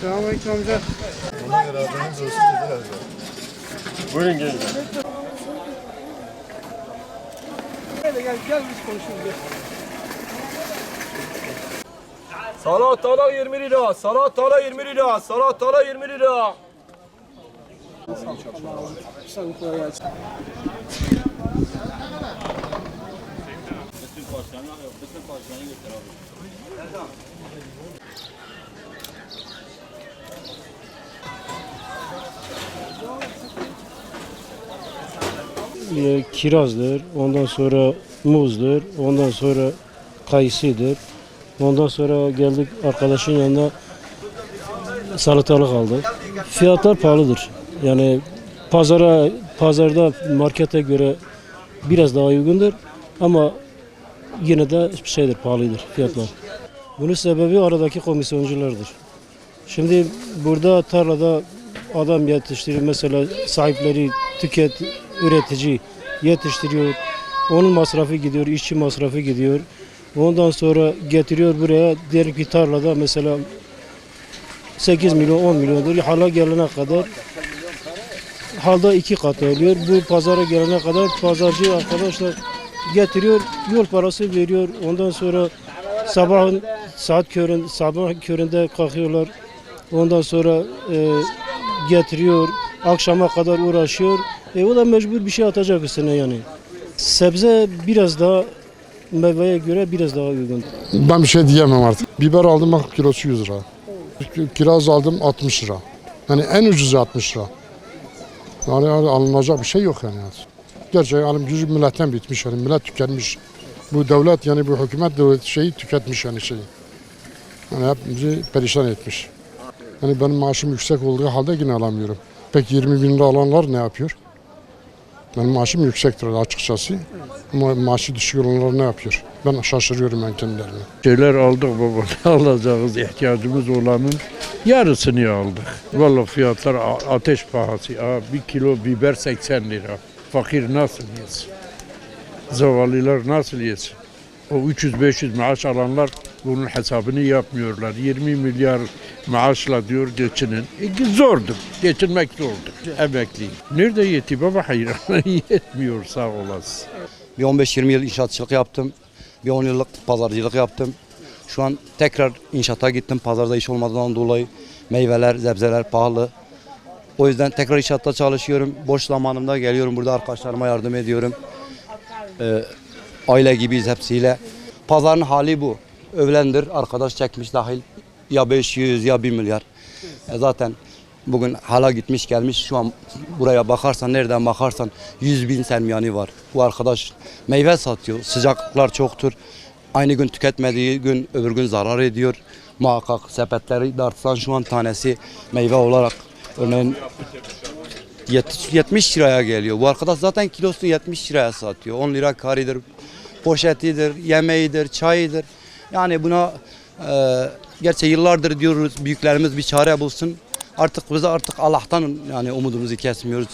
Selamünaleyküm amca. Ona göre adınız olsun dediler. Buyurun gelin. Gel biz konuşuruz. Salatalık 20 lira, salatalık 20 lira, salatalık 20 lira. Sen kolay gelsin. Kirazdır, ondan sonra muzdur, ondan sonra kayısıdır. Ondan sonra geldik arkadaşın yanına salatalık aldık. Fiyatlar pahalıdır. Yani pazarda markete göre biraz daha uygundur ama yine de pahalıdır fiyatlar. Bunun sebebi aradaki komisyonculardır. Şimdi burada tarlada adam yetiştiriyor, mesela sahipleri üretici yetiştiriyor. Onun masrafı gidiyor, işçi masrafı gidiyor. Ondan sonra getiriyor buraya, diyelim ki tarlada mesela 8 milyon 10 milyondur. Hala gelene kadar halda 2 katı oluyor. Bu pazara gelene kadar pazarcı arkadaşlar getiriyor, yol parası veriyor. Ondan sonra sabah köründe kalkıyorlar. Ondan sonra getiriyor, akşama kadar uğraşıyor. O da mecbur bir şey atacak üstüne yani. Sebze biraz daha meyveye göre biraz daha uygun. Ben bir şey diyemem artık. Biber aldım bak kilosu 100 lira. Kiraz aldım 60 lira. Yani en ucuzu 60 lira. Yani alınacak bir şey yok yani. Gerçekten alım gücü milletten bitmiş yani. Millet tükenmiş. Bu devlet yani bu hükümet şeyi tüketmiş yani şeyi. Yani hepimizi perişan etmiş. Yani benim maaşım yüksek olduğu halde yine alamıyorum. Peki 20 bin lira alanlar ne yapıyor? Benim maaşım yüksektir açıkçası. Ama maaşı düşük olanlar ne yapıyor? Ben şaşırıyorum ben kendilerine. Şeyler aldık baba, ne alacağız, ihtiyacımız olanın yarısını aldık. Vallahi fiyatlar ateş pahası. Bir kilo biber 80 lira. Fakir nasıl yesin? Zavallılar nasıl yesin? O 300-500 maaş alanlar bunun hesabını yapmıyorlar. 20 milyar maaşla diyor geçinin. Zordur, geçinmek zordur. Emekliyim. Nerede yetiyor baba, hayır yetmiyor, sağ olasın. Bir 15-20 yıl inşaatçılık yaptım. Bir 10 yıllık pazarcılık yaptım. Şu an tekrar inşaata gittim. Pazarda iş olmadığından dolayı meyveler, sebzeler pahalı. O yüzden tekrar inşaatta çalışıyorum. Boş zamanımda geliyorum burada arkadaşlarıma yardım ediyorum. Aile gibiyiz hepsiyle. Pazarın hali bu. Övlendir, arkadaş çekmiş dahil. Ya 500 ya 1 milyar. Zaten bugün hala gitmiş gelmiş, şu an buraya bakarsan, nereden bakarsan 100 bin sermiyani var. Bu arkadaş meyve satıyor, sıcaklıklar çoktur. Aynı gün tüketmediği gün öbür gün zarar ediyor. Muhakkak sepetleri dartsan şu an tanesi meyve olarak örneğin 70 liraya geliyor. Bu arkadaş zaten kilosunu 70 liraya satıyor. 10 lira karidir, poşetidir, yemeğidir, çayıdır. Yani buna gerçi yıllardır diyoruz büyüklerimiz bir çare bulsun. Artık Allah'tan yani umudumuzu kesmiyoruz.